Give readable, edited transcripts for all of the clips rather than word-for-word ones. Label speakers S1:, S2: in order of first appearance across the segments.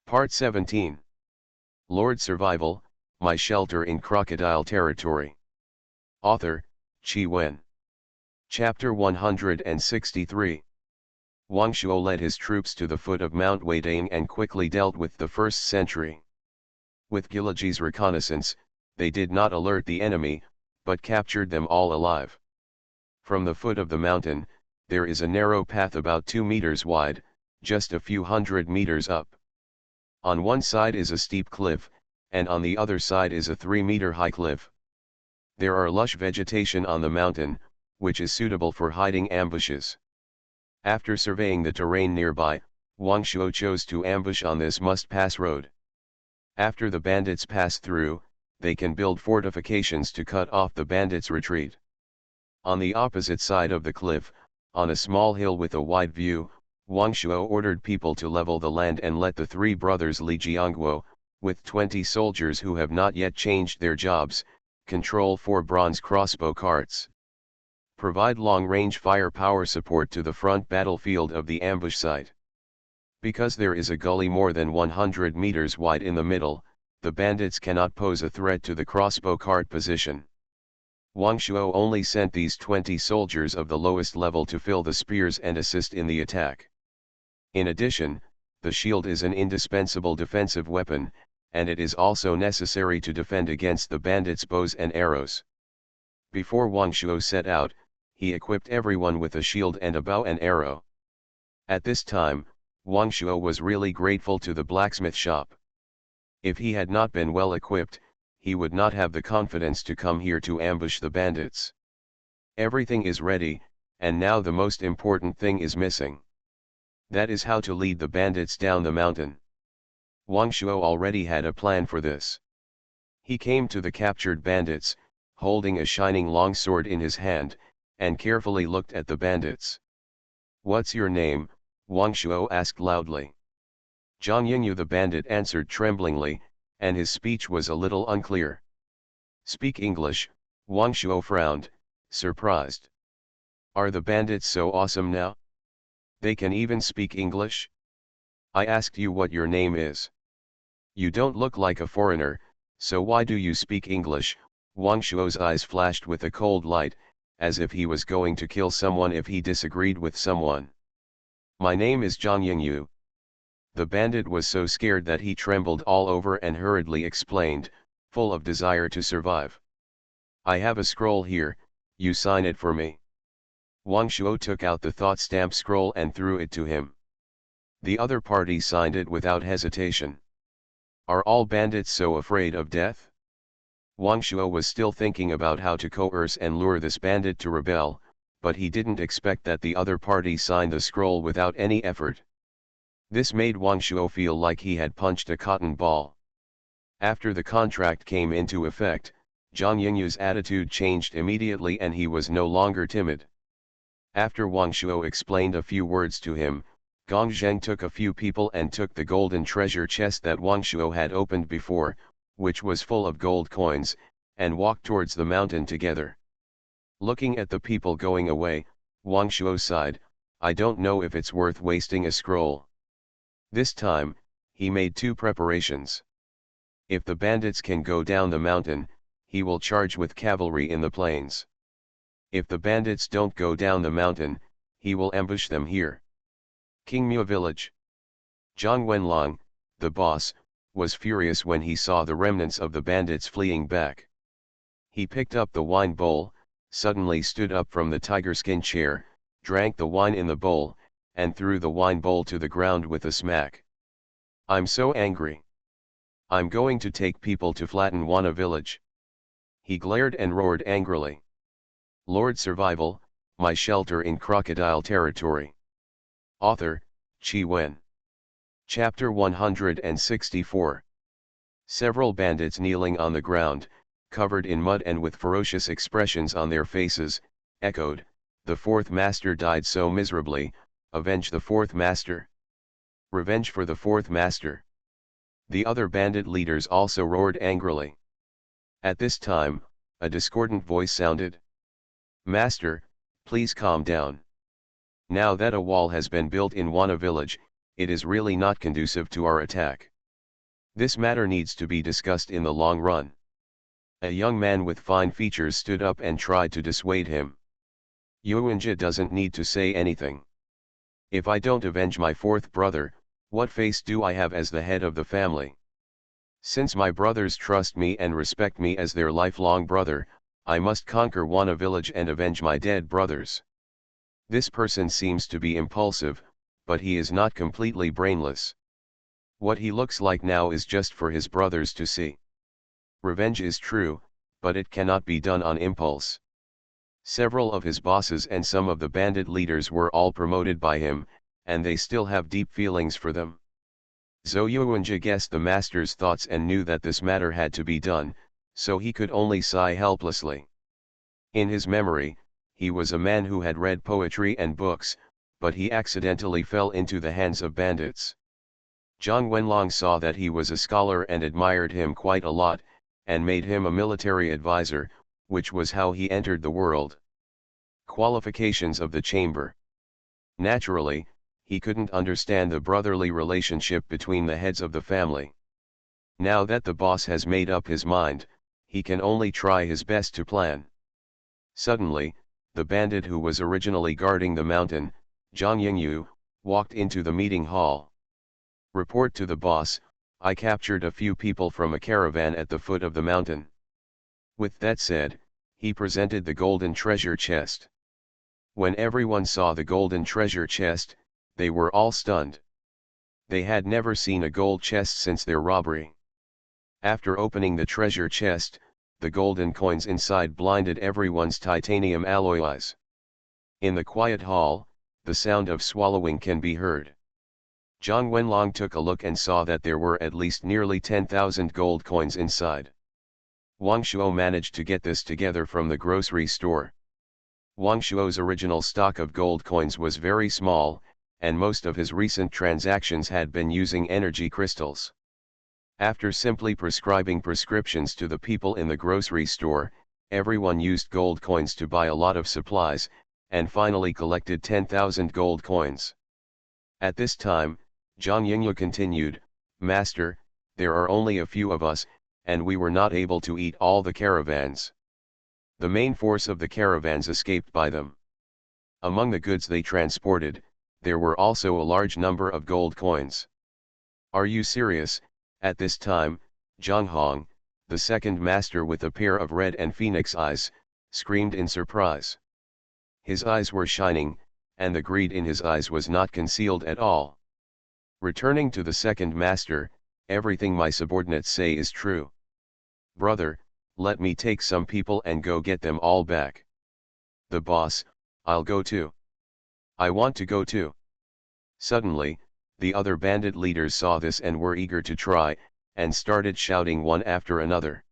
S1: Part 17. Lord Survival, My Shelter in Crocodile Territory. Author, Chi Wen. Chapter 163. Wang Shuo led his troops to the foot of Mount Weidang and quickly dealt with the first sentry. With Gilaji's reconnaissance, they did not alert the enemy, but captured them all alive. From the foot of the mountain, there is a narrow path about 2 meters wide, just a few hundred meters up. On one side is a steep cliff, and on the other side is a 3-meter high cliff. There are lush vegetation on the mountain, which is suitable for hiding ambushes. After surveying the terrain nearby, Wang Shuo chose to ambush on this must-pass road. After the bandits pass through, they can build fortifications to cut off the bandits' retreat. On the opposite side of the cliff, on a small hill with a wide view, Wang Shuo ordered people to level the land and let the 3 brothers Li Jiangguo, with 20 soldiers who have not yet changed their jobs, control 4 bronze crossbow carts. Provide long-range firepower support to the front battlefield of the ambush site. Because there is a gully more than 100 meters wide in the middle, the bandits cannot pose a threat to the crossbow cart position. Wang Shuo only sent these 20 soldiers of the lowest level to fill the spears and assist in the attack. In addition, the shield is an indispensable defensive weapon, and it is also necessary to defend against the bandits' bows and arrows. Before Wang Shuo set out, he equipped everyone with a shield and a bow and arrow. At this time, Wang Shuo was really grateful to the blacksmith shop. If he had not been well equipped, he would not have the confidence to come here to ambush the bandits. Everything is ready, and now the most important thing is missing. That is how to lead the bandits down the mountain. Wang Shuo already had a plan for this. He came to the captured bandits, holding a shining longsword in his hand, and carefully looked at the bandits. "What's your name?" Wang Shuo asked loudly. Zhang Yingyu the bandit answered tremblingly, and his speech was a little unclear. "Speak English," Wang Shuo frowned, surprised. "Are the bandits so awesome now? They can even speak English? I asked you what your name is. You don't look like a foreigner, so why do you speak English?" Wang Shuo's eyes flashed with a cold light, as if he was going to kill someone if he disagreed with someone. "My name is Zhang Yingyu." The bandit was so scared that he trembled all over and hurriedly explained, full of desire to survive. "I have a scroll here, you sign it for me." Wang Shuo took out the thought stamp scroll and threw it to him. The other party signed it without hesitation. Are all bandits so afraid of death? Wang Shuo was still thinking about how to coerce and lure this bandit to rebel, but he didn't expect that the other party signed the scroll without any effort. This made Wang Shuo feel like he had punched a cotton ball. After the contract came into effect, Zhang Yingyu's attitude changed immediately and he was no longer timid. After Wang Shuo explained a few words to him, Gong Zheng took a few people and took the golden treasure chest that Wang Shuo had opened before, which was full of gold coins, and walked towards the mountain together. Looking at the people going away, Wang Shuo sighed, "I don't know if it's worth wasting a scroll." This time, he made 2 preparations. If the bandits can go down the mountain, he will charge with cavalry in the plains. If the bandits don't go down the mountain, he will ambush them here. Kingmu village. Zhang Wenlong, the boss, was furious when he saw the remnants of the bandits fleeing back. He picked up the wine bowl, suddenly stood up from the tiger-skin chair, drank the wine in the bowl, and threw the wine bowl to the ground with a smack. "I'm so angry. I'm going to take people to flatten Wana village." He glared and roared angrily. Lord Survival, My Shelter in Crocodile Territory. Author, Chi Wen. Chapter 164. Several bandits kneeling on the ground, covered in mud and with ferocious expressions on their faces, echoed, "The 4th master died so miserably, avenge the 4th master. Revenge for the 4th master." The other bandit leaders also roared angrily. At this time, a discordant voice sounded. "Master, please calm down. Now that a wall has been built in Wana village, it is really not conducive to our attack. This matter needs to be discussed in the long run. A young man with fine features stood up and tried to dissuade him. Yuanja doesn't need to say anything. If I don't avenge my fourth brother, what face do I have as the head of the family? Since my brothers trust me and respect me as their lifelong brother, I must conquer Wana village and avenge my dead brothers. This person seems to be impulsive, but he is not completely brainless. What he looks like now is just for his brothers to see. Revenge is true, but it cannot be done on impulse. Several of his bosses and some of the bandit leaders were all promoted by him, and they still have deep feelings for them. Zhou Yuanjia guessed the master's thoughts and knew that this matter had to be done, so he could only sigh helplessly. In his memory, he was a man who had read poetry and books, but he accidentally fell into the hands of bandits. Zhang Wenlong saw that he was a scholar and admired him quite a lot, and made him a military advisor, which was how he entered the world. Qualifications of the chamber. Naturally, he couldn't understand the brotherly relationship between the heads of the family. Now that the boss has made up his mind, he can only try his best to plan. Suddenly, the bandit who was originally guarding the mountain, Zhang Yingyu, walked into the meeting hall. Report to the boss, I captured a few people from a caravan at the foot of the mountain. With that said, he presented the golden treasure chest. When everyone saw the golden treasure chest, they were all stunned. They had never seen a gold chest since their robbery. After opening the treasure chest, the golden coins inside blinded everyone's titanium alloy eyes. In the quiet hall, the sound of swallowing can be heard. Zhang Wenlong took a look and saw that there were at least nearly 10,000 gold coins inside. Wang Shuo managed to get this together from the grocery store. Wang Shuo's original stock of gold coins was very small, and most of his recent transactions had been using energy crystals. After simply prescribing prescriptions to the people in the grocery store, everyone used gold coins to buy a lot of supplies, and finally collected 10,000 gold coins. At this time, Zhang Yingyu continued, Master, there are only a few of us, and we were not able to eat all the caravans. The main force of the caravans escaped by them. Among the goods they transported, there were also a large number of gold coins. Are you serious? At this time, Zhang Hong, the second master with a pair of red and phoenix eyes, screamed in surprise. His eyes were shining, and the greed in his eyes was not concealed at all. Returning to the second master, everything my subordinates say is true. Brother, let me take some people and go get them all back. The boss, I'll go too. I want to go too. Suddenly, the other bandit leaders saw this and were eager to try, and started shouting one after another.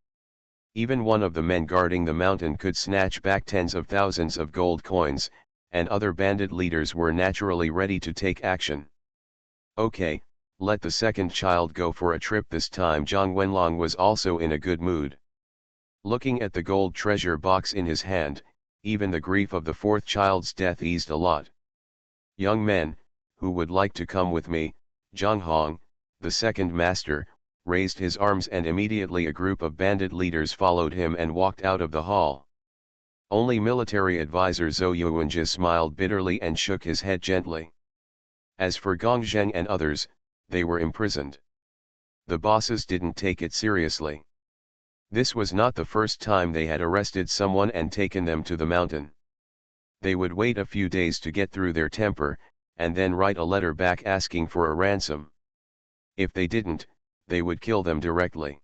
S1: Even one of the men guarding the mountain could snatch back tens of thousands of gold coins, and other bandit leaders were naturally ready to take action. Okay, let the second child go for a trip this time. Zhang Wenlong was also in a good mood. Looking at the gold treasure box in his hand, even the grief of the fourth child's death eased a lot. Young men, who would like to come with me? Zhang Hong, the second master, raised his arms and immediately a group of bandit leaders followed him and walked out of the hall. Only military advisor Zhou Yuanjia smiled bitterly and shook his head gently. As for Gong Zheng and others, they were imprisoned. The bosses didn't take it seriously. This was not the first time they had arrested someone and taken them to the mountain. They would wait a few days to get through their temper, and then write a letter back asking for a ransom. If they didn't, they would kill them directly.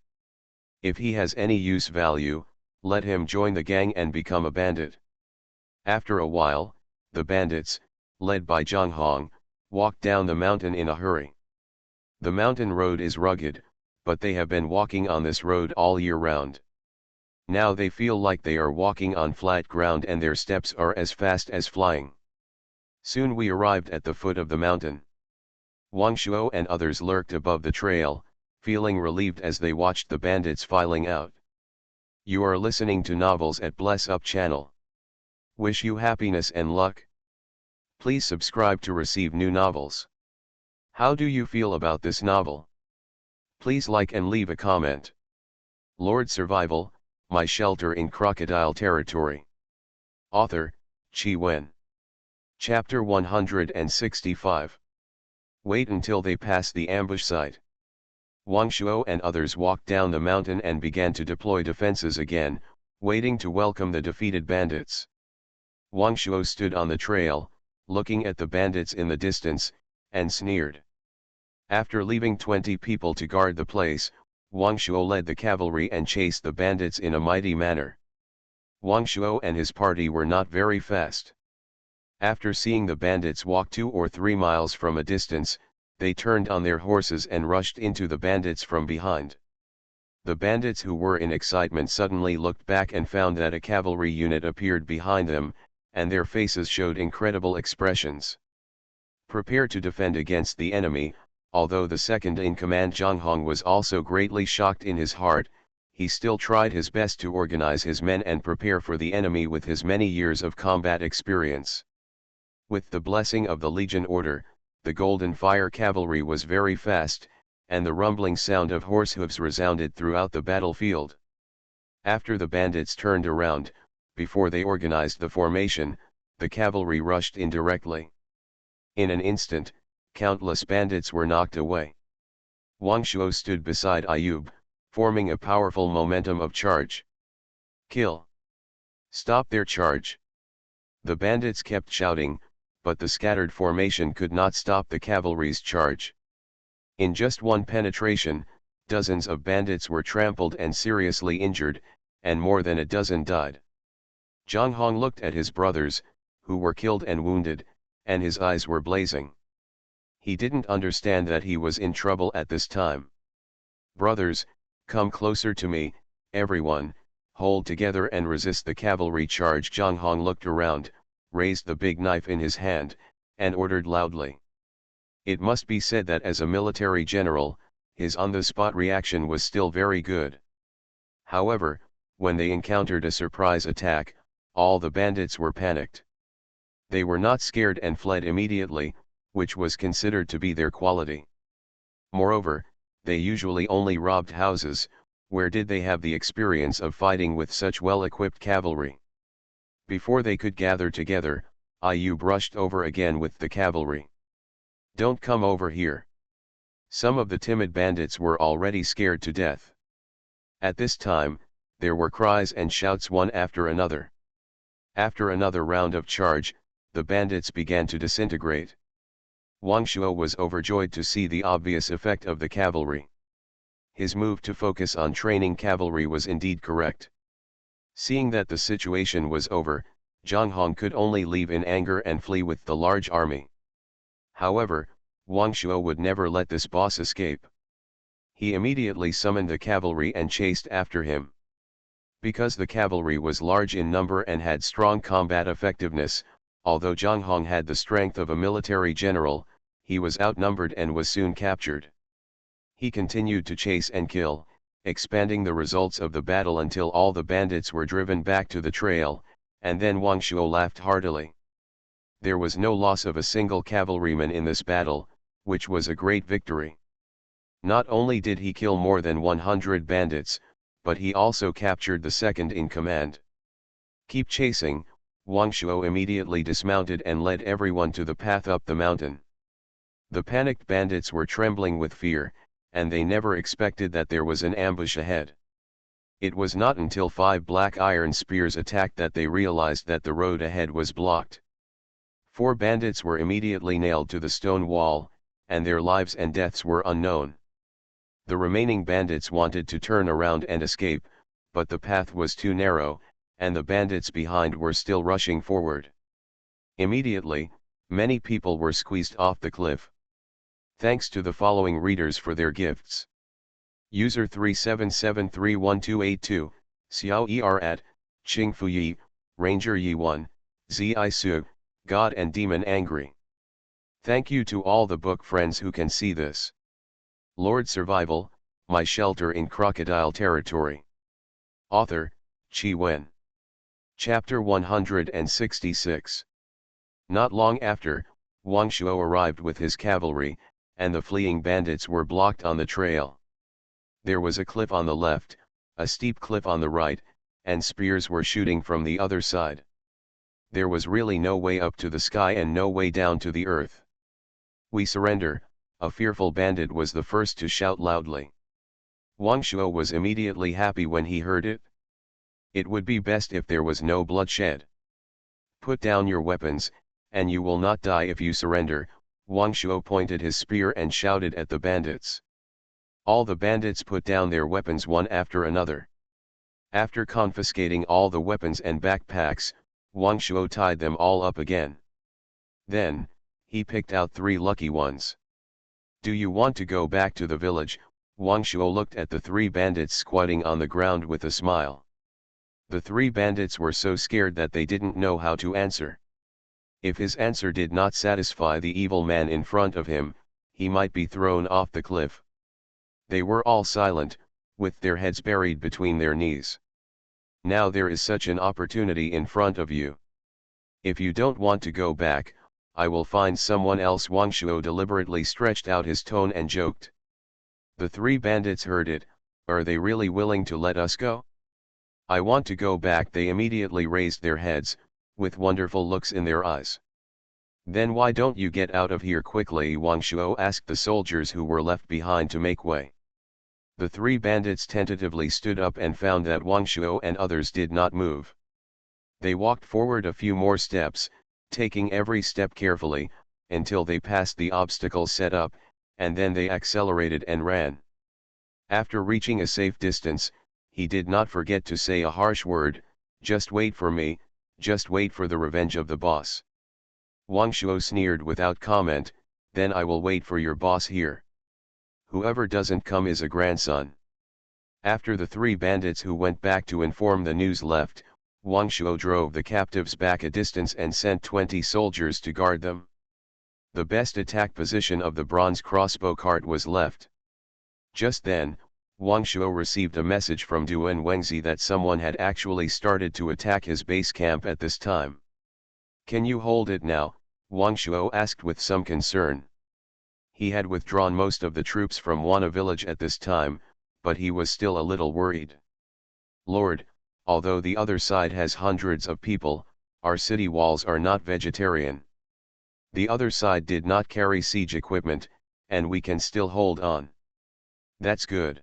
S1: If he has any use value, let him join the gang and become a bandit. After a while, the bandits, led by Zhang Hong, walked down the mountain in a hurry. The mountain road is rugged, but they have been walking on this road all year round. Now they feel like they are walking on flat ground and their steps are as fast as flying. Soon we arrived at the foot of the mountain. Wang Shuo and others lurked above the trail, feeling relieved as they watched the bandits filing out. You are listening to Novels at Bless Up channel. Wish you happiness and luck. Please subscribe to receive new novels. How do you feel about this novel? Please like and leave a comment. Lord Survival, My Shelter in Crocodile Territory. Author, Chi Wen. Chapter 165. Wait until they pass the ambush site. Wang Shuo and others walked down the mountain and began to deploy defenses again, waiting to welcome the defeated bandits. Wang Shuo stood on the trail, looking at the bandits in the distance, and sneered. After leaving 20 people to guard the place, Wang Shuo led the cavalry and chased the bandits in a mighty manner. Wang Shuo and his party were not very fast. After seeing the bandits walk 2 or 3 miles from a distance, they turned on their horses and rushed into the bandits from behind. The bandits, who were in excitement, suddenly looked back and found that a cavalry unit appeared behind them, and their faces showed incredible expressions. Prepare to defend against the enemy. Although the second-in-command Zhang Hong was also greatly shocked in his heart, he still tried his best to organize his men and prepare for the enemy with his many years of combat experience. With the blessing of the Legion Order, the Golden Fire Cavalry was very fast, and the rumbling sound of horse hooves resounded throughout the battlefield. After the bandits turned around, before they organized the formation, the cavalry rushed in directly. In an instant, countless bandits were knocked away. Wang Shuo stood beside Ayub, forming a powerful momentum of charge. Kill! Stop their charge! The bandits kept shouting, but the scattered formation could not stop the cavalry's charge. In just one penetration, dozens of bandits were trampled and seriously injured, and more than a dozen died. Zhang Hong looked at his brothers, who were killed and wounded, and his eyes were blazing. He didn't understand that he was in trouble at this time. Brothers, come closer to me, everyone, hold together and resist the cavalry charge. Zhang Hong looked around, raised the big knife in his hand, and ordered loudly. It must be said that as a military general, his on-the-spot reaction was still very good. However, when they encountered a surprise attack, all the bandits were panicked. They were not scared and fled immediately, which was considered to be their quality. Moreover, they usually only robbed houses. Where did they have the experience of fighting with such well-equipped cavalry? Before they could gather together, Ayub rushed over again with the cavalry. Don't come over here. Some of the timid bandits were already scared to death. At this time, there were cries and shouts one after another. After another round of charge, the bandits began to disintegrate. Wang Shuo was overjoyed to see the obvious effect of the cavalry. His move to focus on training cavalry was indeed correct. Seeing that the situation was over, Zhang Hong could only leave in anger and flee with the large army. However, Wang Shuo would never let this boss escape. He immediately summoned the cavalry and chased after him. Because the cavalry was large in number and had strong combat effectiveness, although Zhang Hong had the strength of a military general, he was outnumbered and was soon captured. He continued to chase and kill, expanding the results of the battle until all the bandits were driven back to the trail, and then Wang Shuo laughed heartily. There was no loss of a single cavalryman in this battle, which was a great victory. Not only did he kill more than 100 bandits, but he also captured the second in command. Keep chasing. Wang Shuo immediately dismounted and led everyone to the path up the mountain. The panicked bandits were trembling with fear, and they never expected that there was an ambush ahead. It was not until 5 black iron spears attacked that they realized that the road ahead was blocked. 4 bandits were immediately nailed to the stone wall, and their lives and deaths were unknown. The remaining bandits wanted to turn around and escape, but the path was too narrow, and the bandits behind were still rushing forward. Immediately, many people were squeezed off the cliff. Thanks to the following readers for their gifts. User 377312882, Xiao Er at, Qing Fu Yi, Ranger Yi 1, Zi Su, God and Demon Angry. Thank you to all the book friends who can see this. Lord Survival, My Shelter in Crocodile Territory. Author, Chi Wen. Chapter 166. Not long after, Wang Shuo arrived with his cavalry, and the fleeing bandits were blocked on the trail. There was a cliff on the left, a steep cliff on the right, and spears were shooting from the other side. There was really no way up to the sky and no way down to the earth. "We surrender," a fearful bandit was the first to shout loudly. Wang Shuo was immediately happy when he heard it. It would be best if there was no bloodshed. "Put down your weapons, and you will not die if you surrender," Wang Shuo pointed his spear and shouted at the bandits. All the bandits put down their weapons one after another. After confiscating all the weapons and backpacks, Wang Shuo tied them all up again. Then, he picked out 3 lucky ones. "Do you want to go back to the village?" Wang Shuo looked at the 3 bandits squatting on the ground with a smile. The 3 bandits were so scared that they didn't know how to answer. If his answer did not satisfy the evil man in front of him, he might be thrown off the cliff. They were all silent, with their heads buried between their knees. "Now there is such an opportunity in front of you. If you don't want to go back, I will find someone else." Wang Shuo deliberately stretched out his tone and joked. The 3 bandits heard it. "Are they really willing to let us go?" "I want to go back." They immediately raised their heads, with wonderful looks in their eyes. "Then why don't you get out of here quickly?" Wang Shuo asked the soldiers who were left behind to make way. The 3 bandits tentatively stood up and found that Wang Shuo and others did not move. They walked forward a few more steps, taking every step carefully, until they passed the obstacle set up, and then they accelerated and ran. After reaching a safe distance, he did not forget to say a harsh word, "Just wait for me, just wait for the revenge of the boss." Wang Shuo sneered without comment, "Then I will wait for your boss here. Whoever doesn't come is a grandson." After the 3 bandits who went back to inform the news left, Wang Shuo drove the captives back a distance and sent 20 soldiers to guard them. The best attack position of the bronze crossbow cart was left. Just then, Wang Shuo received a message from Duan Wengzi that someone had actually started to attack his base camp at this time. "Can you hold it now?" Wang Shuo asked with some concern. He had withdrawn most of the troops from Wana village at this time, but he was still a little worried. "Lord, although the other side has hundreds of people, our city walls are not vegetarian. The other side did not carry siege equipment, and we can still hold on." "That's good.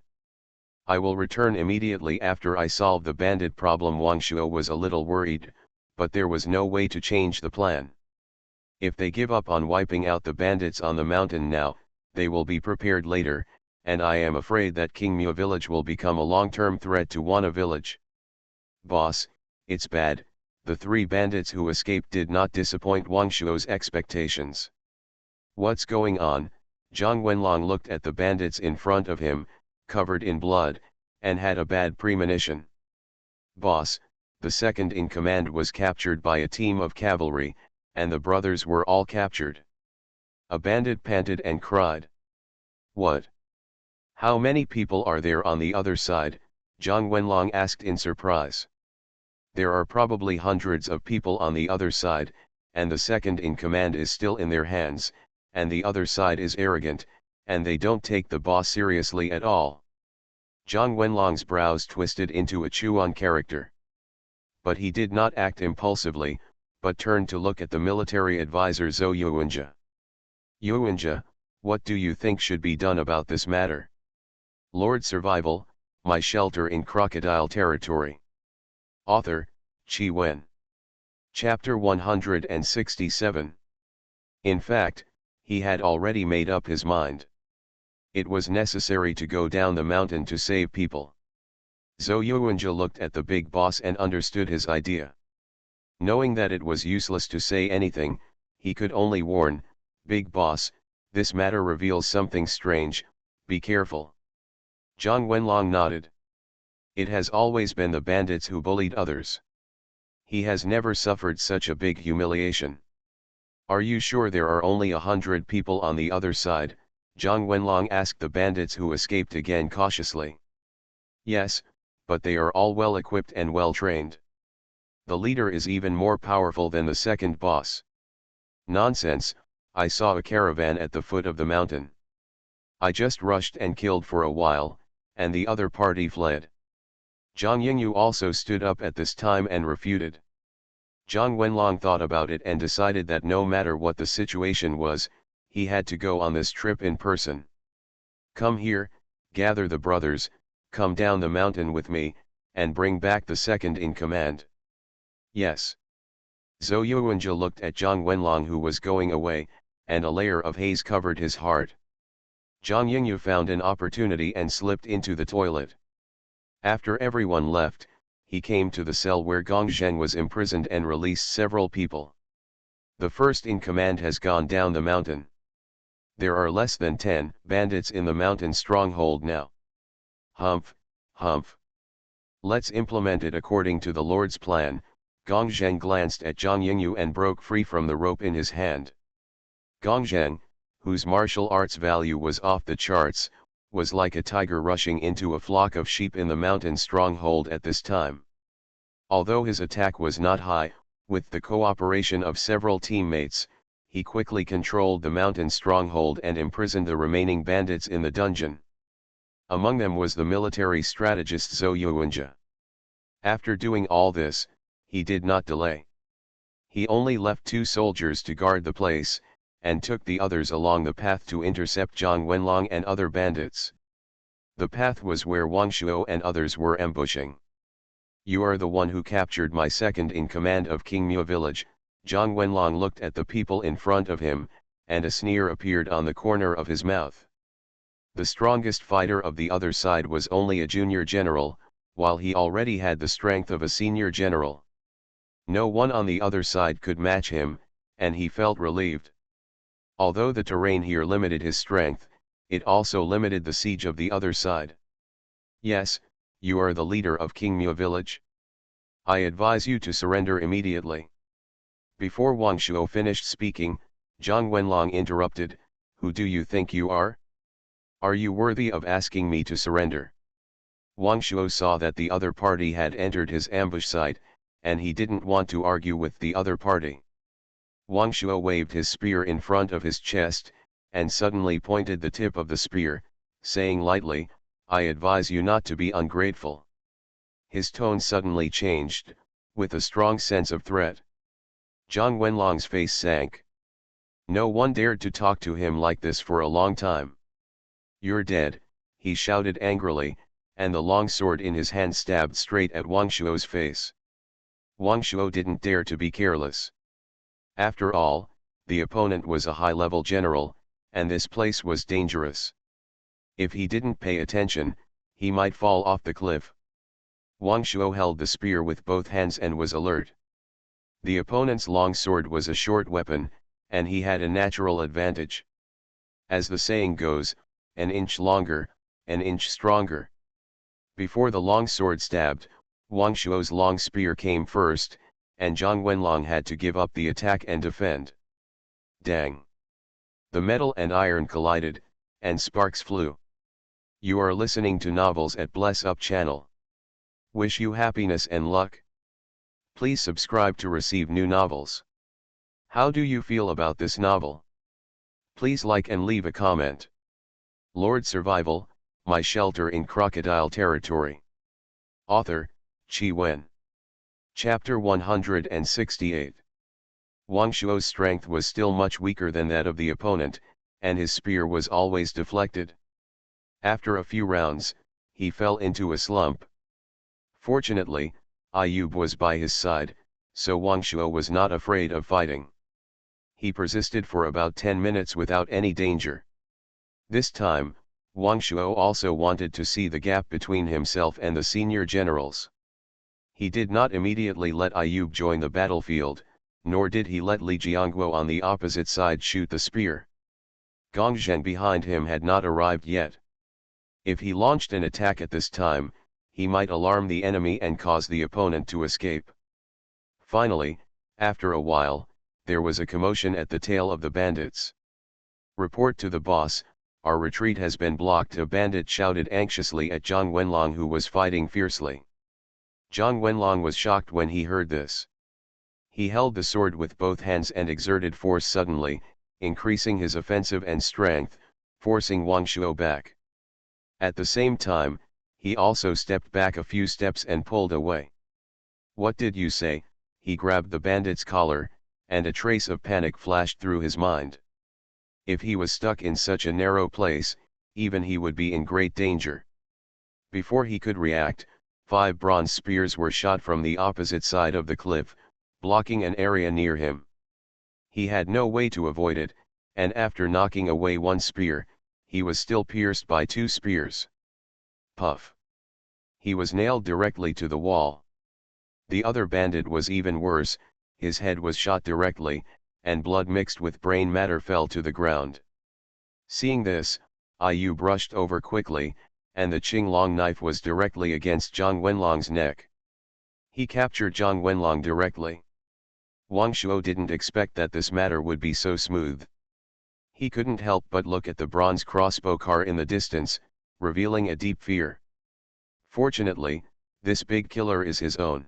S1: I will return immediately after I solve the bandit problem." Wang Shuo was a little worried, but there was no way to change the plan. If they give up on wiping out the bandits on the mountain now, they will be prepared later, and I am afraid that Kingmu village will become a long-term threat to Wana village. "Boss, it's bad." The 3 bandits who escaped did not disappoint Wang Shuo's expectations. "What's going on?" Zhang Wenlong looked at the bandits in front of him, covered in blood, and had a bad premonition. "Boss, the second in command was captured by a team of cavalry, and the brothers were all captured." A bandit panted and cried. "What? How many people are there on the other side?" Zhang Wenlong asked in surprise. "There are probably hundreds of people on the other side, and the second in command is still in their hands, and the other side is arrogant, and they don't take the boss seriously at all." Zhang Wenlong's brows twisted into a Chuan character. But he did not act impulsively, but turned to look at the military advisor Zhou Yuanjia. "Yuanjia, what do you think should be done about this matter?" "Lord Survival, My Shelter in Crocodile Territory." Author, Qi Wen. Chapter 167. In fact, he had already made up his mind. It was necessary to go down the mountain to save people. Zhou Yuanjia looked at the big boss and understood his idea. Knowing that it was useless to say anything, he could only warn, "Big boss, this matter reveals something strange, be careful." Zhang Wenlong nodded. "It has always been the bandits who bullied others. He has never suffered such a big humiliation." "Are you sure there are only 100 people on the other side?" Zhang Wenlong asked the bandits who escaped again cautiously. "Yes, but they are all well equipped and well trained. The leader is even more powerful than the second boss." "Nonsense, I saw a caravan at the foot of the mountain. I just rushed and killed for a while, and the other party fled. Zhang Yingyu also stood up at this time and refuted. Zhang Wenlong thought about it and decided that no matter what the situation was, he had to go on this trip in person. Come here, gather the brothers, come down the mountain with me, and bring back the second in command. Yes. Zhou Yuanjia looked at Zhang Wenlong who was going away, and a layer of haze covered his heart. Zhang Yingyu found an opportunity and slipped into the toilet. After everyone left, he came to the cell where Gong Zheng was imprisoned and released several people. The first in command has gone down the mountain. There are less than 10 bandits in the mountain stronghold now. Humph, humph. Let's implement it according to the Lord's plan. Gong Zheng glanced at Zhang Yingyu and broke free from the rope in his hand. Gong Zheng, whose martial arts value was off the charts, was like a tiger rushing into a flock of sheep in the mountain stronghold at this time. Although his attack was not high, with the cooperation of several teammates, he quickly controlled the mountain stronghold and imprisoned the remaining bandits in the dungeon. Among them was the military strategist Zhou Yuanjia. After doing all this, he did not delay. He only left 2 soldiers to guard the place, and took the others along the path to intercept Zhang Wenlong and other bandits. The path was where Wang Shuo and others were ambushing. You are the one who captured my second in command of Kingmu village. Zhang Wenlong looked at the people in front of him, and a sneer appeared on the corner of his mouth. The strongest fighter of the other side was only a junior general, while he already had the strength of a senior general. No one on the other side could match him, and he felt relieved. Although the terrain here limited his strength, it also limited the siege of the other side. Yes, you are the leader of Kingmu village. I advise you to surrender immediately. Before Wang Shuo finished speaking, Zhang Wenlong interrupted, Who do you think you are? Are you worthy of asking me to surrender? Wang Shuo saw that the other party had entered his ambush site, and he didn't want to argue with the other party. Wang Shuo waved his spear in front of his chest, and suddenly pointed the tip of the spear, saying lightly, I advise you not to be ungrateful. His tone suddenly changed, with a strong sense of threat. Zhang Wenlong's face sank. No one dared to talk to him like this for a long time. You're dead, he shouted angrily, and the long sword in his hand stabbed straight at Wang Shuo's face. Wang Shuo didn't dare to be careless. After all, the opponent was a high-level general, and this place was dangerous. If he didn't pay attention, he might fall off the cliff. Wang Shuo held the spear with both hands and was alert. The opponent's long sword was a short weapon, and he had a natural advantage. As the saying goes, an inch longer, an inch stronger. Before the long sword stabbed, Wang Shuo's long spear came first, and Zhang Wenlong had to give up the attack and defend. Dang! The metal and iron collided, and sparks flew. You are listening to novels at Bless Up channel. Wish you happiness and luck. Please subscribe to receive new novels. How do you feel about this novel? Please like and leave a comment. Lord Survival, My Shelter in Crocodile Territory. Author, Qi Wen. Chapter 168. Wang Shuo's strength was still much weaker than that of the opponent, and his spear was always deflected. After a few rounds, he fell into a slump. Fortunately, Ayub was by his side, so Wang Shuo was not afraid of fighting. He persisted for about 10 minutes without any danger. This time, Wang Shuo also wanted to see the gap between himself and the senior generals. He did not immediately let Ayub join the battlefield, nor did he let Li Jiangguo on the opposite side shoot the spear. Gong Zheng behind him had not arrived yet. If he launched an attack at this time, he might alarm the enemy and cause the opponent to escape. Finally, after a while, there was a commotion at the tail of the bandits. Report to the boss, our retreat has been blocked, a bandit shouted anxiously at Zhang Wenlong who was fighting fiercely. Zhang Wenlong was shocked when he heard this. He held the sword with both hands and exerted force suddenly, increasing his offensive and strength, forcing Wang Shuo back. At the same time, He also stepped back a few steps and pulled away. "What did you say?" He grabbed the bandit's collar, and a trace of panic flashed through his mind. If he was stuck in such a narrow place, even he would be in great danger. Before he could react, 5 bronze spears were shot from the opposite side of the cliff, blocking an area near him. He had no way to avoid it, and after knocking away 1 spear, he was still pierced by 2 spears. Puff! He was nailed directly to the wall. The other bandit was even worse, his head was shot directly, and blood mixed with brain matter fell to the ground. Seeing this, Ayu brushed over quickly, and the Qinglong knife was directly against Zhang Wenlong's neck. He captured Zhang Wenlong directly. Wang Shuo didn't expect that this matter would be so smooth. He couldn't help but look at the bronze crossbow car in the distance, revealing a deep fear. Fortunately, this big killer is his own.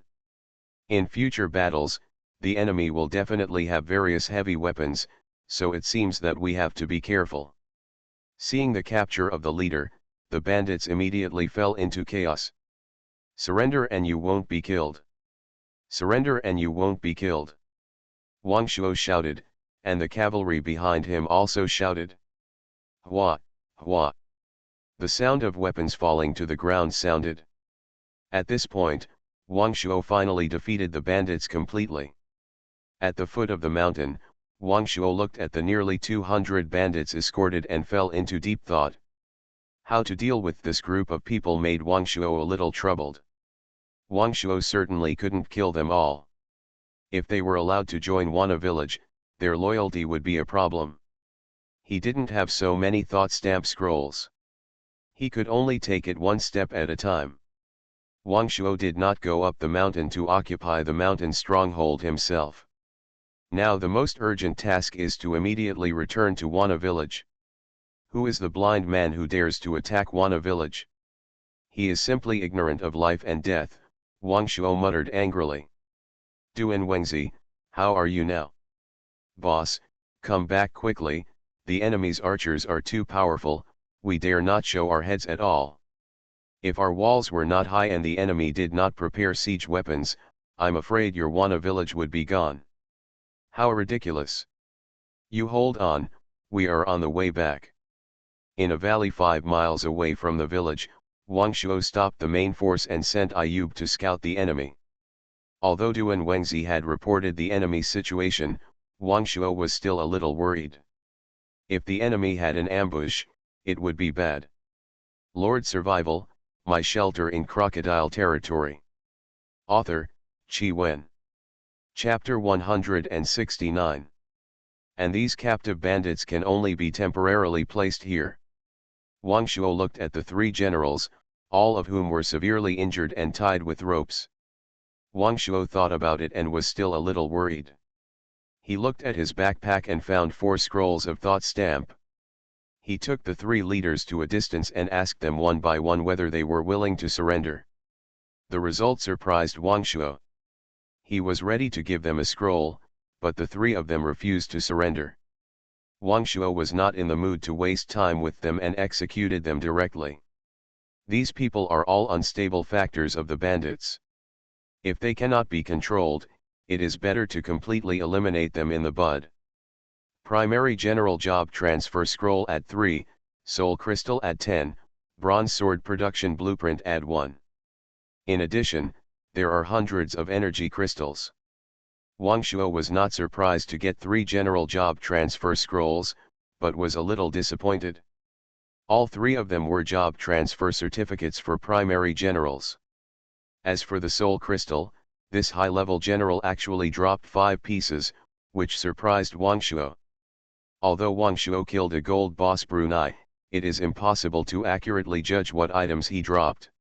S1: In future battles, the enemy will definitely have various heavy weapons, so it seems that we have to be careful. Seeing the capture of the leader, the bandits immediately fell into chaos. "Surrender and you won't be killed. Surrender and you won't be killed." Wang Shuo shouted, and the cavalry behind him also shouted. "Hua, hua." The sound of weapons falling to the ground sounded. At this point, Wang Shuo finally defeated the bandits completely. At the foot of the mountain, Wang Shuo looked at the nearly 200 bandits escorted and fell into deep thought. How to deal with this group of people made Wang Shuo a little troubled. Wang Shuo certainly couldn't kill them all. If they were allowed to join Wana village, their loyalty would be a problem. He didn't have so many thought stamp scrolls. He could only take it one step at a time. Wang Shuo did not go up the mountain to occupy the mountain stronghold himself. Now the most urgent task is to immediately return to Wana village. Who is the blind man who dares to attack Wana village? He is simply ignorant of life and death, Wang Shuo muttered angrily. "Duan Wengzi, how are you now?" "Boss, come back quickly, the enemy's archers are too powerful, we dare not show our heads at all. If our walls were not high and the enemy did not prepare siege weapons, I'm afraid your Wana village would be gone." "How ridiculous! You hold on, we are on the way back." In a valley 5 miles away from the village, Wang Shuo stopped the main force and sent Ayub to scout the enemy. Although Duan Wengzi had reported the enemy's situation, Wang Shuo was still a little worried. If the enemy had an ambush, it would be bad. Lord Survival, My Shelter in Crocodile Territory. Author, Qi Wen. Chapter 169. And these captive bandits can only be temporarily placed here. Wang Shuo looked at the 3 generals, all of whom were severely injured and tied with ropes. Wang Shuo thought about it and was still a little worried. He looked at his backpack and found 4 scrolls of thought stamp. He took the 3 leaders to a distance and asked them one by one whether they were willing to surrender. The result surprised Wang Shuo. He was ready to give them a scroll, but the 3 of them refused to surrender. Wang Shuo was not in the mood to waste time with them and executed them directly. These people are all unstable factors of the bandits. If they cannot be controlled, it is better to completely eliminate them in the bud. Primary General Job Transfer Scroll at 3, Soul Crystal at 10, Bronze Sword Production Blueprint at 1. In addition, there are hundreds of energy crystals. Wang Shuo was not surprised to get 3 General Job Transfer Scrolls, but was a little disappointed. All 3 of them were job transfer certificates for primary generals. As for the Soul Crystal, this high-level general actually dropped 5 pieces, which surprised Wang Shuo. Although Wang Shuo killed a gold boss Brunei, it is impossible to accurately judge what items he dropped.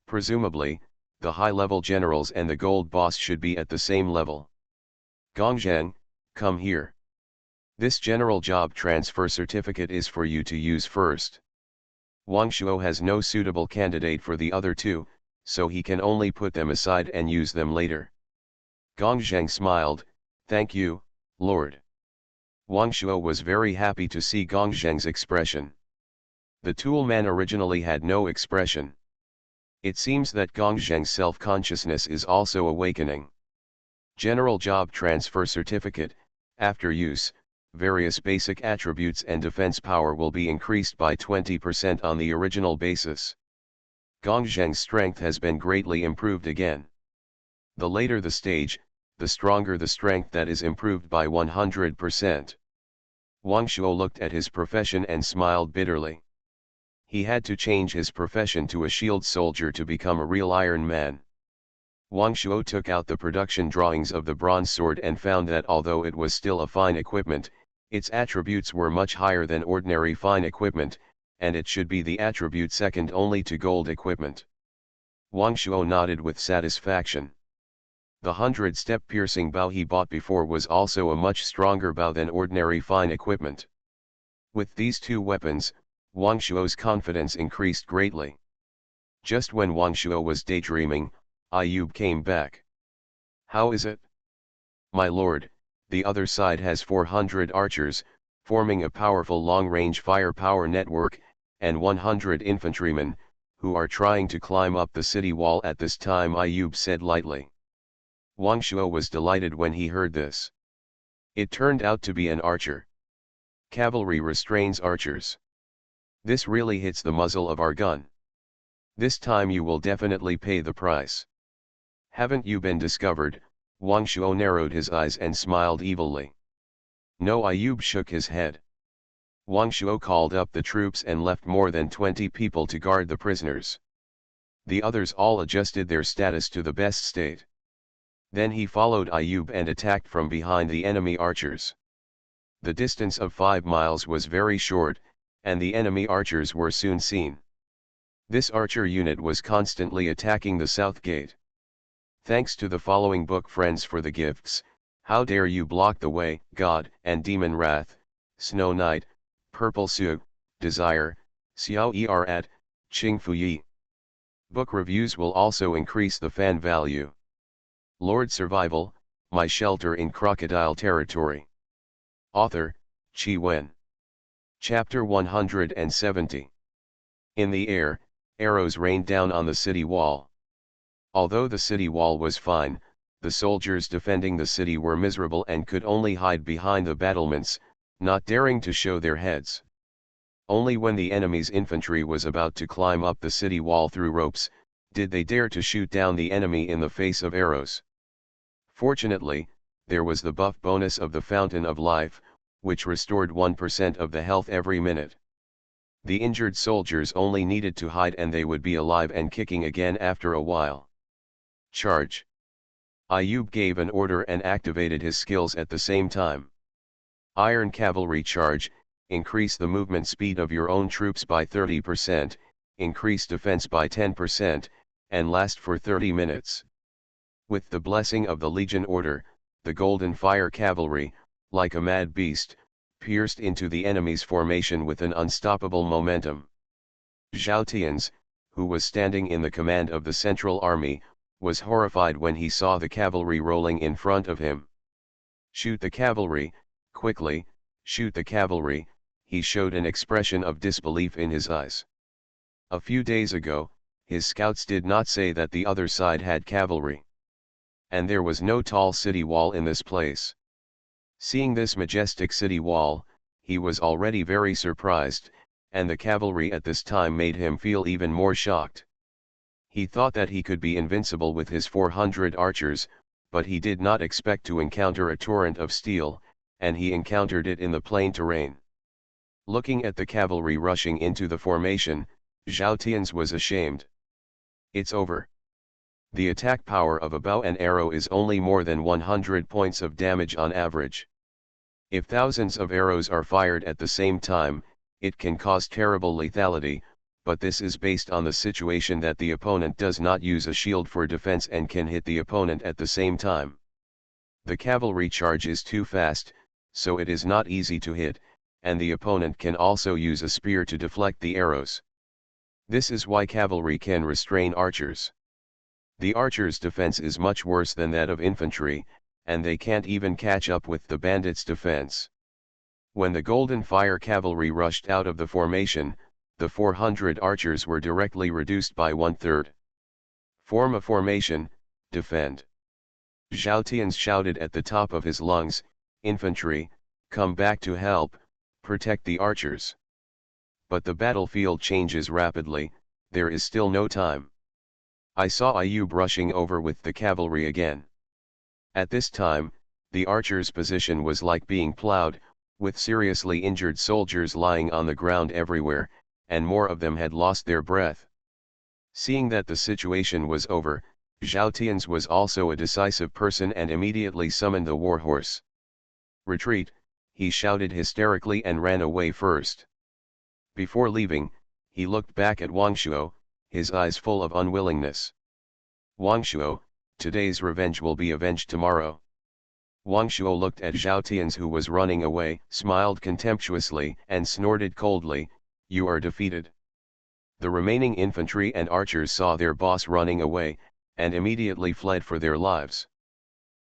S1: Presumably, the high-level generals and the gold boss should be at the same level. "Gongzheng, come here. This general job transfer certificate is for you to use first." Wang Shuo has no suitable candidate for the other 2, so he can only put them aside and use them later. Gongzheng smiled, "Thank you, Lord." Wang Shuo was very happy to see Gongzheng's expression. The tool man originally had no expression. It seems that Gong Zheng's self-consciousness is also awakening. General Job Transfer Certificate. After use, various basic attributes and defense power will be increased by 20% on the original basis. Gong Zheng's strength has been greatly improved again. The later the stage, the stronger the strength that is improved by 100%. Wang Shuo looked at his profession and smiled bitterly. He had to change his profession to a shield soldier to become a real Iron Man. Wang Shuo took out the production drawings of the bronze sword and found that although it was still a fine equipment, its attributes were much higher than ordinary fine equipment, and it should be the attribute second only to gold equipment. Wang Shuo nodded with satisfaction. The 100-step piercing bow he bought before was also a much stronger bow than ordinary fine equipment. With these two weapons, Wang Shuo's confidence increased greatly. Just when Wang Shuo was daydreaming, Ayub came back. "How is it?" "My lord, the other side has 400 archers, forming a powerful long-range firepower network, and 100 infantrymen, who are trying to climb up the city wall at this time," Ayub said lightly. Wang Shuo was delighted when he heard this. It turned out to be an archer. Cavalry restrains archers. This really hits the muzzle of our gun. This time you will definitely pay the price. "Haven't you been discovered?" Wang Shuo narrowed his eyes and smiled evilly. "No," Ayub shook his head. Wang Shuo called up the troops and left more than 20 people to guard the prisoners. The others all adjusted their status to the best state. Then he followed Ayub and attacked from behind the enemy archers. The distance of 5 miles was very short, and the enemy archers were soon seen. This archer unit was constantly attacking the south gate. Thanks to the following book, Friends for the Gifts, How Dare You Block the Way, God and Demon Wrath, Snow Knight, Purple Su, Desire, Xiao Er at, Qing Fu Yi. Book reviews will also increase the fan value. Lord Survival, My Shelter in Crocodile Territory. Author, Qi Wen. Chapter 170. In the air, arrows rained down on the city wall. Although the city wall was fine, the soldiers defending the city were miserable and could only hide behind the battlements, not daring to show their heads. Only when the enemy's infantry was about to climb up the city wall through ropes, did they dare to shoot down the enemy in the face of arrows. Fortunately, there was the buff bonus of the Fountain of Life, which restored 1% of the health every minute. The injured soldiers only needed to hide and they would be alive and kicking again after a while. Charge! Ayub gave an order and activated his skills at the same time. Iron Cavalry Charge, increase the movement speed of your own troops by 30%, increase defense by 10%, and last for 30 minutes. With the blessing of the Legion Order, the Golden Fire Cavalry, like a mad beast, pierced into the enemy's formation with an unstoppable momentum. Zhao Tian's, who was standing in the command of the Central Army, was horrified when he saw the cavalry rolling in front of him. "Shoot the cavalry, quickly, shoot the cavalry," he showed an expression of disbelief in his eyes. A few days ago, his scouts did not say that the other side had cavalry. And there was no tall city wall in this place. Seeing this majestic city wall, he was already very surprised, and the cavalry at this time made him feel even more shocked. He thought that he could be invincible with his 400 archers, but he did not expect to encounter a torrent of steel, and he encountered it in the plain terrain. Looking at the cavalry rushing into the formation, Zhao Tian's was ashamed. "It's over. The attack power of a bow and arrow is only more than 100 points of damage on average. If thousands of arrows are fired at the same time, it can cause terrible lethality, but this is based on the situation that the opponent does not use a shield for defense and can hit the opponent at the same time. The cavalry charge is too fast, so it is not easy to hit, and the opponent can also use a spear to deflect the arrows. This is why cavalry can restrain archers. The archers' defense is much worse than that of infantry, and they can't even catch up with the bandits' defense." When the Golden Fire Cavalry rushed out of the formation, the 400 archers were directly reduced by 1/3. Form a formation, defend. Zhao Tian's shouted at the top of his lungs, infantry, come back to help, protect the archers. But the battlefield changes rapidly, there is still no time. I saw Yu brushing over with the cavalry again. At this time, the archers' position was like being plowed, with seriously injured soldiers lying on the ground everywhere, and more of them had lost their breath. Seeing that the situation was over, Zhao Tian's was also a decisive person and immediately summoned the warhorse. Retreat, he shouted hysterically and ran away first. Before leaving, he looked back at Wang Shuo, his eyes full of unwillingness. Wang Shuo, today's revenge will be avenged tomorrow. Wang Shuo looked at Zhao Tian's who was running away, smiled contemptuously and snorted coldly, "You are defeated." The remaining infantry and archers saw their boss running away, and immediately fled for their lives.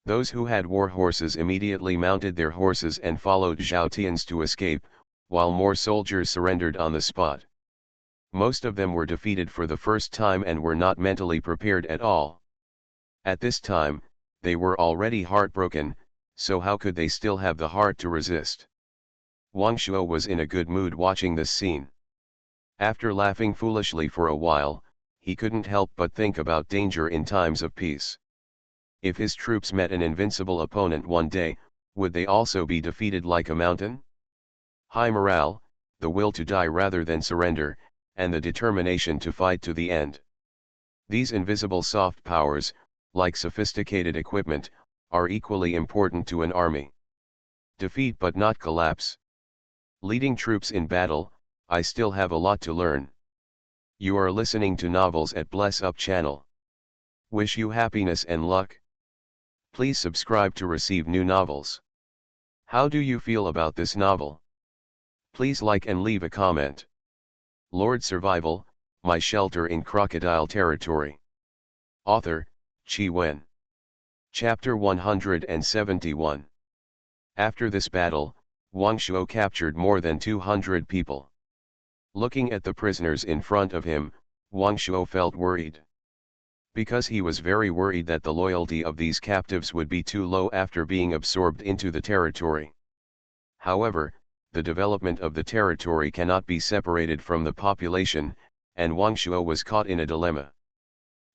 S1: Those who had war horses immediately mounted their horses and followed Zhao Tian's to escape, while more soldiers surrendered on the spot. Most of them were defeated for the first time and were not mentally prepared at all. At this time, they were already heartbroken, so how could they still have the heart to resist? Wang Shuo was in a good mood watching this scene. After laughing foolishly for a while, he couldn't help but think about danger in times of peace. If his troops met an invincible opponent one day, would they also be defeated like a mountain? High morale, the will to die rather than surrender, and the determination to fight to the end. These invisible soft powers, like sophisticated equipment, are equally important to an army. Defeat but not collapse. Leading troops in battle, I still have a lot to learn. You are listening to Novels at Bless Up channel. Wish you happiness and luck. Please subscribe to receive new novels. How do you feel about this novel? Please like and leave a comment. Lord Survival, My Shelter in Crocodile Territory. Author, Qi Wen. Chapter 171. After this battle, Wang Shuo captured more than 200 people. Looking at the prisoners in front of him, Wang Shuo felt worried. Because he was very worried that the loyalty of these captives would be too low after being absorbed into the territory. However, the development of the territory cannot be separated from the population, and Wang Shuo was caught in a dilemma.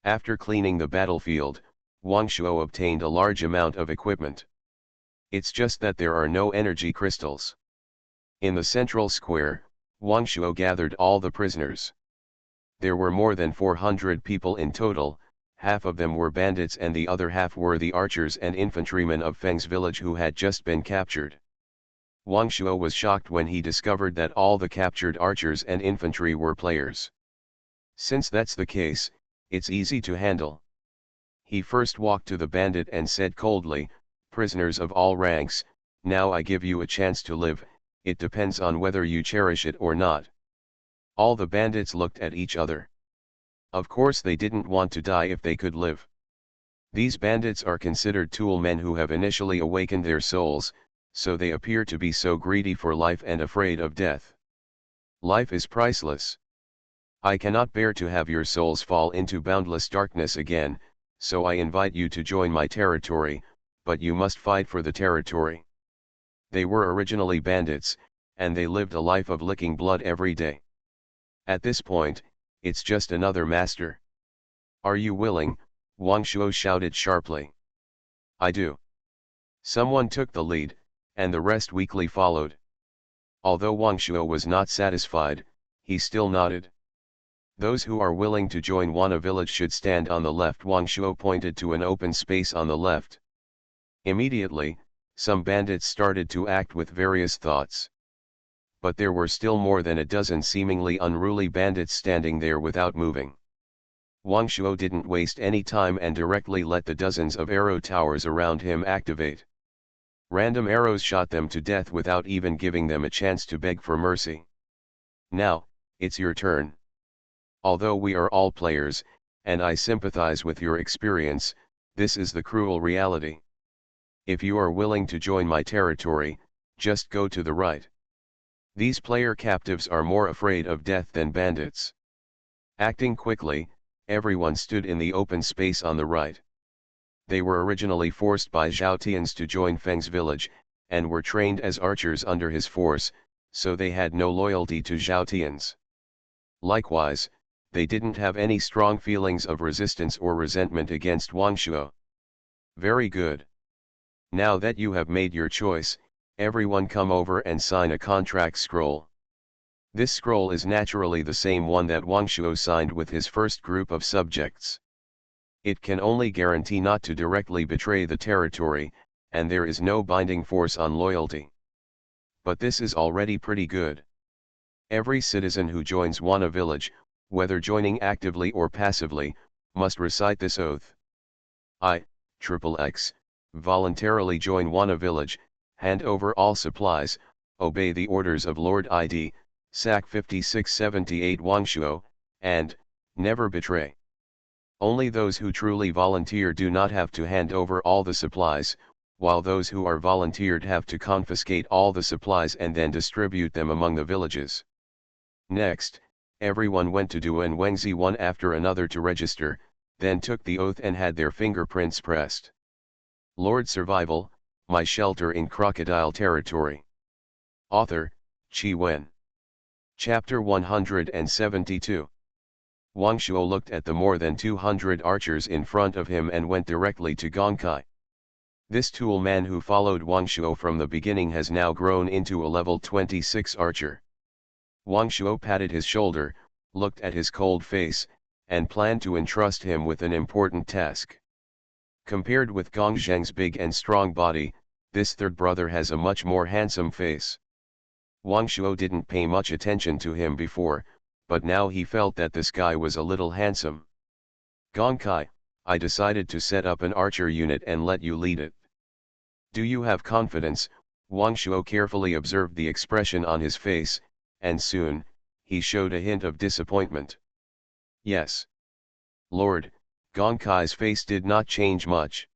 S1: After cleaning the battlefield, Wang Shuo obtained a large amount of equipment. It's just that there are no energy crystals. In the central square, Wang Shuo gathered all the prisoners. There were more than 400 people in total, half of them were bandits and the other half were the archers and infantrymen of Feng's village who had just been captured. Wang Shuo was shocked when he discovered that all the captured archers and infantry were players. Since that's the case, it's easy to handle. He first walked to the bandit and said coldly, "Prisoners of all ranks, now I give you a chance to live, it depends on whether you cherish it or not." All the bandits looked at each other. Of course they didn't want to die if they could live. These bandits are considered tool men who have initially awakened their souls, so they appear to be so greedy for life and afraid of death. Life is priceless. I cannot bear to have your souls fall into boundless darkness again, so I invite you to join my territory, but you must fight for the territory. They were originally bandits, and they lived a life of licking blood every day. At this point, it's just another master. Are you willing? Wang Shuo shouted sharply. I do. Someone took the lead, and the rest weakly followed. Although Wang Shuo was not satisfied, he still nodded. Those who are willing to join Wana village should stand on the left. Wang Shuo pointed to an open space on the left. Immediately, some bandits started to act with various thoughts. But there were still more than a dozen seemingly unruly bandits standing there without moving. Wang Shuo didn't waste any time and directly let the dozens of arrow towers around him activate. Random arrows shot them to death without even giving them a chance to beg for mercy. Now, it's your turn. Although we are all players, and I sympathize with your experience, this is the cruel reality. If you are willing to join my territory, just go to the right. These player captives are more afraid of death than bandits. Acting quickly, Everyone stood in the open space on the right. They were originally forced by Zhao Tian's to join Feng's village, and were trained as archers under his force, so they had no loyalty to Zhao Tian's. Likewise, they didn't have any strong feelings of resistance or resentment against Wang Shuo. Very good. Now that you have made your choice, everyone come over and sign a contract scroll. This scroll is naturally the same one that Wang Shuo signed with his first group of subjects. It can only guarantee not to directly betray the territory, and there is no binding force on loyalty. But this is already pretty good. Every citizen who joins Wana village, whether joining actively or passively, must recite this oath. I, XXX, voluntarily join Wana village, hand over all supplies, obey the orders of Lord ID, SAC 5678 Wang Shuo, and never betray. Only those who truly volunteer do not have to hand over all the supplies, while those who are volunteered have to confiscate all the supplies and then distribute them among the villages. Next, everyone went to Duan Wengzi one after another to register, then took the oath and had their fingerprints pressed. Lord Survival, My Shelter in Crocodile Territory. Author, Qi Wen. Chapter 172. Wang Shuo looked at the more than 200 archers in front of him and went directly to Gong Kai. This tool man who followed Wang Shuo from the beginning has now grown into a level 26 archer. Wang Shuo patted his shoulder, looked at his cold face, and planned to entrust him with an important task. Compared with Gong Zheng's big and strong body, this third brother has a much more handsome face. Wang Shuo didn't pay much attention to him before, but now he felt that this guy was a little handsome. Gong Kai, I decided to set up an archer unit and let you lead it. Do you have confidence? Wang Shuo carefully observed the expression on his face, and soon, he showed a hint of disappointment. Yes. Lord, Gong Kai's face did not change much.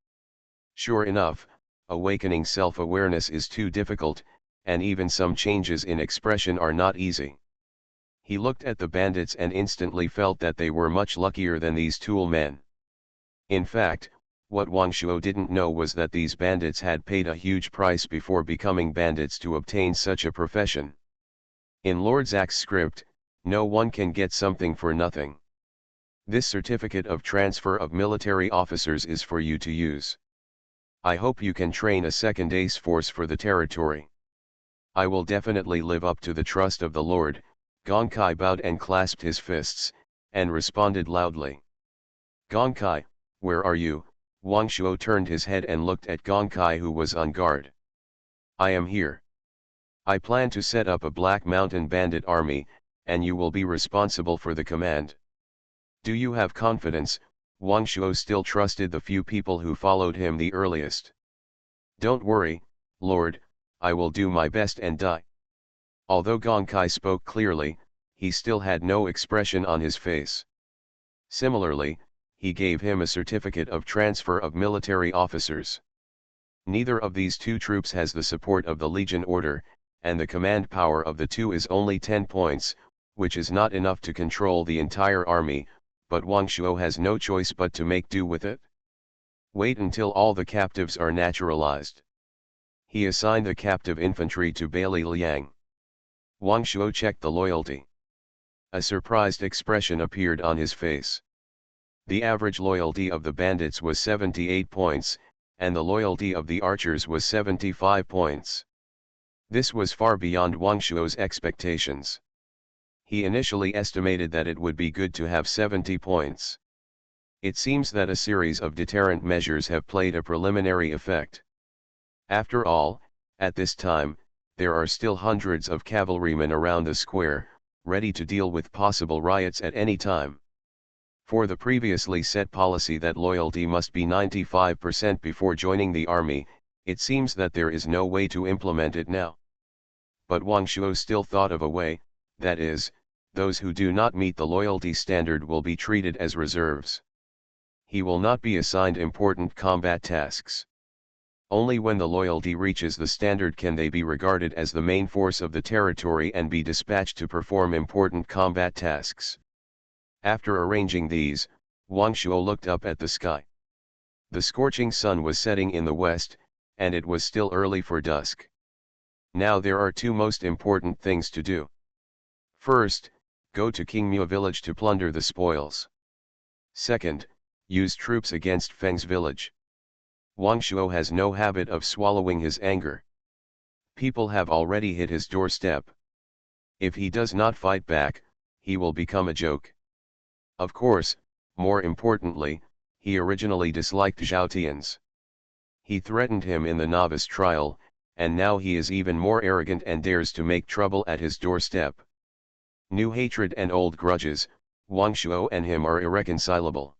S1: Sure enough, awakening self-awareness is too difficult, and even some changes in expression are not easy. He looked at the bandits and instantly felt that they were much luckier than these tool men. In fact, what Wang Shuo didn't know was that these bandits had paid a huge price before becoming bandits to obtain such a profession. In Lord Zach's script, no one can get something for nothing. This certificate of transfer of military officers is for you to use. I hope you can train a second ace force for the territory. I will definitely live up to the trust of the Lord. Gong Kai bowed and clasped his fists, and responded loudly. Gong Kai, where are you? Wang Shuo turned his head and looked at Gong Kai, who was on guard. I am here. I plan to set up a Black Mountain Bandit army, and you will be responsible for the command. Do you have confidence? Wang Shuo still trusted the few people who followed him the earliest. Don't worry, Lord, I will do my best and die. Although Gong Kai spoke clearly, he still had no expression on his face. Similarly, he gave him a certificate of transfer of military officers. Neither of these two troops has the support of the Legion Order, and the command power of the two is only 10 points, which is not enough to control the entire army, but Wang Shuo has no choice but to make do with it. Wait until all the captives are naturalized. He assigned the captive infantry to Bailey Liang. Wang Shuo checked the loyalty. A surprised expression appeared on his face. The average loyalty of the bandits was 78 points, and the loyalty of the archers was 75 points. This was far beyond Wang Shuo's expectations. He initially estimated that it would be good to have 70 points. It seems that a series of deterrent measures have played a preliminary effect. After all, at this time, there are still hundreds of cavalrymen around the square, ready to deal with possible riots at any time. For the previously set policy that loyalty must be 95% before joining the army, it seems that there is no way to implement it now. But Wang Shuo still thought of a way, that is, those who do not meet the loyalty standard will be treated as reserves. He will not be assigned important combat tasks. Only when the loyalty reaches the standard can they be regarded as the main force of the territory and be dispatched to perform important combat tasks. After arranging these, Wang Shuo looked up at the sky. The scorching sun was setting in the west, and it was still early for dusk. Now there are two most important things to do. First, go to Kingmu village to plunder the spoils. Second, use troops against Feng's village. Wang Shuo has no habit of swallowing his anger. People have already hit his doorstep. If he does not fight back, he will become a joke. Of course, more importantly, he originally disliked Zhao Tian's. He threatened him in the novice trial, and now he is even more arrogant and dares to make trouble at his doorstep. New hatred and old grudges, Wang Shuo and him are irreconcilable.